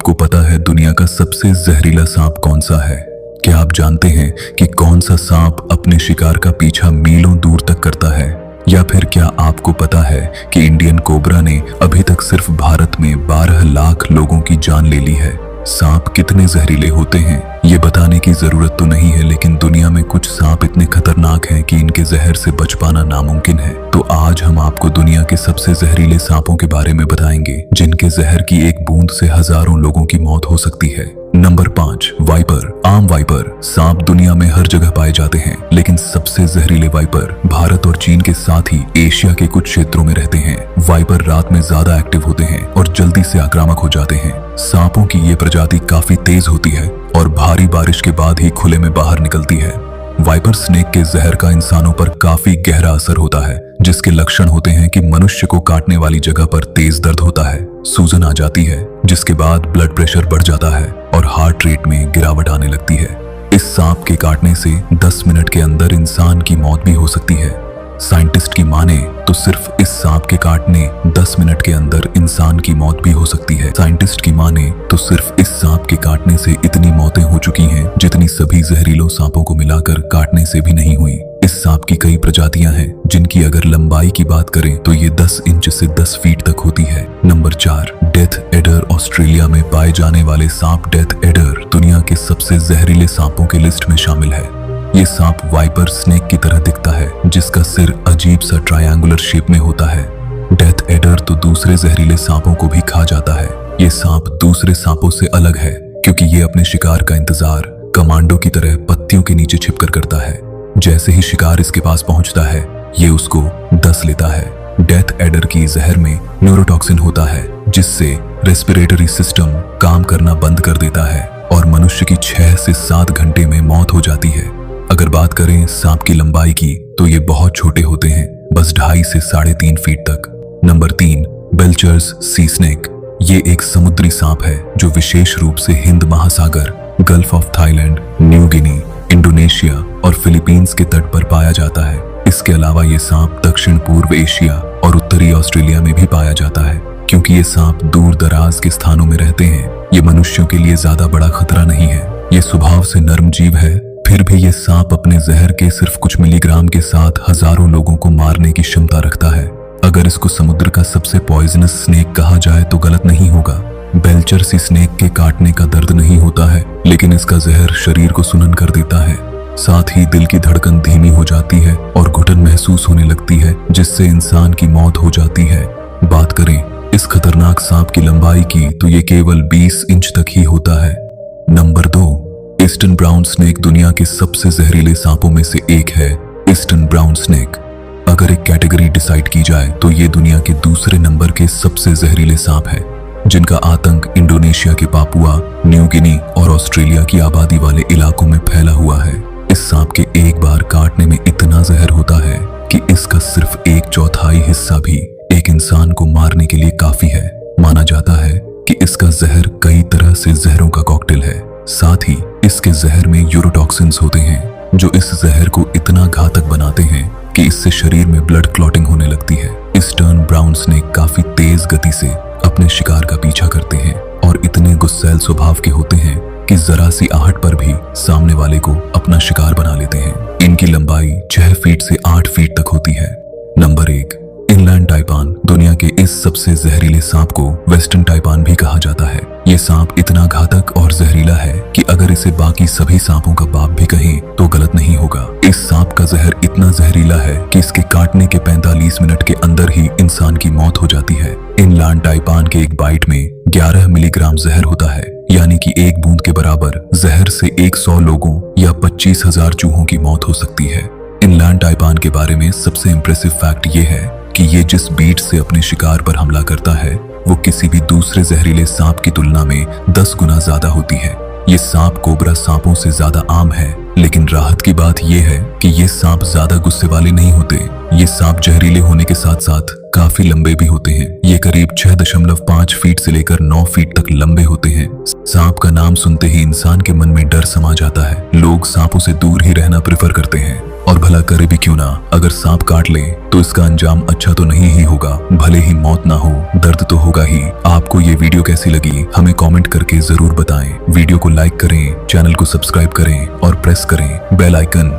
आपको पता है दुनिया का सबसे जहरीला सांप कौन सा है? क्या आप जानते हैं कि कौन सा सांप अपने शिकार का पीछा मीलों दूर तक करता है? या फिर क्या आपको पता है कि इंडियन कोबरा ने अभी तक सिर्फ भारत में 12 लाख लोगों की जान ले ली है? सांप कितने जहरीले होते हैं ये बताने की जरूरत तो नहीं है, लेकिन दुनिया में कुछ सांप इतने खतरनाक हैं कि इनके जहर से बच पाना नामुमकिन है। तो आज हम आपको दुनिया के सबसे जहरीले सांपों के बारे में बताएंगे, जिनके जहर की एक बूंद से हजारों लोगों की मौत हो सकती है। Number 5, wiper. आम वाइपर सांप दुनिया में हर जगह पाए जाते हैं, लेकिन सबसे जहरीले वाइपर भारत और चीन के साथ ही एशिया के कुछ क्षेत्रों में रहते हैं। वाइपर रात में ज्यादा एक्टिव होते हैं और जल्दी से आक्रामक हो जाते हैं। सांपों की ये प्रजाति काफी तेज होती है और भारी बारिश के बाद ही खुले में बाहर निकलती है। वाइपर स्नेक के जहर का इंसानों पर काफी गहरा असर होता है, जिसके लक्षण होते हैं कि मनुष्य को काटने वाली जगह पर तेज दर्द होता है, सूजन आ जाती है, जिसके बाद ब्लड प्रेशर बढ़ जाता है और हार्ट रेट में गिरावट आने लगती है। इस सांप के काटने से 10 मिनट के अंदर इंसान की मौत भी हो सकती है। साइंटिस्ट की माने तो सिर्फ इस सांप के काटने 10 मिनट के अंदर इंसान की मौत भी हो सकती है। साइंटिस्ट की माने तो सिर्फ इस सांप के काटने से इतनी मौतें हो चुकी हैं जितनी सभी जहरीलों सांपों को मिलाकर काटने से भी नहीं हुई। इस सांप की कई प्रजातियां हैं, जिनकी अगर लंबाई की बात करें तो ये 10 इंच से 10 फीट तक होती है। Number 4, death adder. ऑस्ट्रेलिया में पाए जाने वाले सांप डेथ एडर दुनिया के सबसे जहरीले सांपों के लिस्ट में शामिल है। ये सांप वाइपर स्नेक की तरह दिखता है, जिसका सिर अजीब सा ट्रायंगुलर शेप में होता है। डेथ एडर तो दूसरे जहरीले सांपों को भी खा जाता है। ये सांप दूसरे सांपों से अलग है क्योंकि ये अपने शिकार का इंतजार कमांडो की तरह पत्तियों के नीचे छिपकर करता है। जैसे ही शिकार इसके पास पहुंचता है, ये उसको डस लेता है। डेथ एडर की जहर में न्यूरोटॉक्सिन होता है, जिससे रेस्पिरेटरी सिस्टम काम करना बंद कर देता है और मनुष्य की 6 से 7 घंटे में मौत हो जाती है। अगर बात करें सांप की लंबाई की तो ये बहुत छोटे होते हैं, बस 2.5 से 3.5 फीट तक। Number 3, Belcher's sea snake. ये एक समुद्री सांप है जो विशेष रूप से हिंद महासागर, gulf of Thailand, New Guinea, Indonesia और फिलीपींस के तट पर पाया जाता है। इसके अलावा ये सांप दक्षिण पूर्व एशिया और उत्तरी ऑस्ट्रेलिया में भी पाया जाता है। क्योंकि ये सांप दूर दराज के स्थानों में रहते हैं, ये मनुष्यों के लिए ज्यादा बड़ा खतरा नहीं है। ये स्वभाव से नर्म जीव है, फिर भी ये सांप अपने जहर के सिर्फ कुछ मिलीग्राम के साथ हजारों लोगों को मारने की क्षमता रखता है। अगर इसको समुद्र का सबसे पॉइजनस स्नेक कहा जाए तो गलत नहीं होगा। बेल्चर सी स्नेक के काटने का दर्द नहीं होता है, लेकिन इसका जहर शरीर को सुनन कर देता है। साथ ही दिल की धड़कन धीमी हो जाती है और घुटन महसूस होने लगती है, जिससे इंसान की मौत हो जाती है। बात करें इस खतरनाक सांप की लंबाई की तो ये केवल 20 इंच तक ही होता है। Number 2, eastern brown snake. दुनिया के सबसे जहरीले सांपों में से एक है ईस्टर्न ब्राउन स्नेक। अगर एक कैटेगरी डिसाइड की जाए तो ये दुनिया के दूसरे नंबर के सबसे जहरीले सांप है, जिनका आतंक इंडोनेशिया के पापुआ, न्यू गिनी और ऑस्ट्रेलिया की आबादी वाले इलाकों में फैला हुआ है। इस सांप के एक बार काटने में इतना जहर होता है कि इसका सिर्फ 1/4 हिस्सा भी एक इंसान को मारने के लिए काफी है। माना जाता है कि इसका जहर कई तरह से जहरों का कॉकटेल है। साथ ही इसके जहर में यूरोटॉक्सिन्स होते हैं, जो इस जहर को इतना घातक बनाते हैं कि इससे शरीर में ब्लड क्लॉटिंग होने लगती है। ईस्टर्न ब्राउन स्नेक काफी तेज गति से अपने शिकार का पीछा करते हैं और इतने गुस्सैल स्वभाव के होते हैं कि जरा सी आहट पर भी सामने वाले को अपना शिकार बना लेते हैं। इनकी लंबाई 6 फीट से 8 फीट तक होती है। Number 1, inland taipan. दुनिया के इस सबसे जहरीले सांप को वेस्टर्न टाइपान भी कहा जाता है। ये सांप इतना घातक और जहरीला है कि अगर इसे बाकी सभी सांपों का बाप भी कहें तो गलत नहीं होगा। इस सांप का जहर इतना जहरीला है कि इसके काटने के 45 मिनट के अंदर ही इंसान की मौत हो जाती है। इनलैंड टाइपान के एक बाइट में 11 मिलीग्राम जहर होता है, यानी कि एक बूंद के बराबर जहर से 100 लोगों या 25,000 चूहों की मौत हो सकती है। इनलैंड टाइपान के बारे में सबसे इंप्रेसिव फैक्ट ये है कि ये जिस बीट से अपने शिकार पर हमला करता है वो किसी भी दूसरे जहरीले सांप की तुलना में 10 गुना ज्यादा होती है। ये सांप कोबरा सांपों से ज्यादा आम है, लेकिन राहत की बात ये है कि ये सांप ज्यादा गुस्से वाले नहीं होते। ये सांप जहरीले होने के साथ साथ काफी लंबे भी होते हैं। ये करीब 6.5 फीट से लेकर 9 फीट तक लंबे होते हैं। सांप का नाम सुनते ही इंसान के मन में डर समा जाता है। लोग सांपों से दूर ही रहना प्रेफर करते हैं, और भला करे भी क्यों ना। अगर सांप काट ले तो इसका अंजाम अच्छा तो नहीं ही होगा। भले ही मौत ना हो, दर्द तो होगा ही। आपको ये वीडियो कैसी लगी हमें कमेंट करके जरूर बताएं। वीडियो को लाइक करें, चैनल को सब्सक्राइब करें और प्रेस करें बेल आइकन।